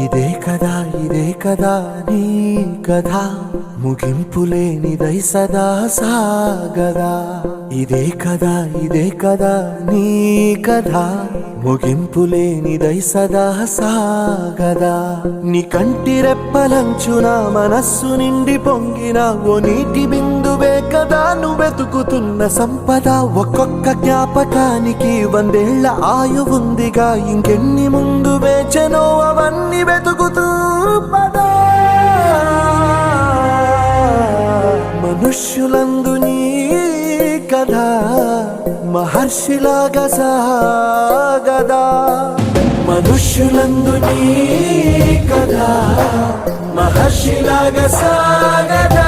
ఇదే కదా నీ కథ ముగింపులేనిదై సదా సాగదా ఇదే కదా నీ కథ ముగింపులేనిదై సదా సాగదా నీ కంటి రెప్పలంచున మనస్సు నిండి పొంగిన ఓ నీటి బిందువే కదా నువ్వెతుకుతున్న సంపద ఒక్కొక్క జ్ఞాపకానికి 100 ఏళ్ల ఆయువుందిగా ఇంకెన్ని ముందు వేచెనో అవన్నీ వెతుకుతూ పదా మనుష్యులందు నీ కథ మహర్షిలాగా సాగదా మనుష్యులందు నీ కథ మహర్షిలాగా సాగదా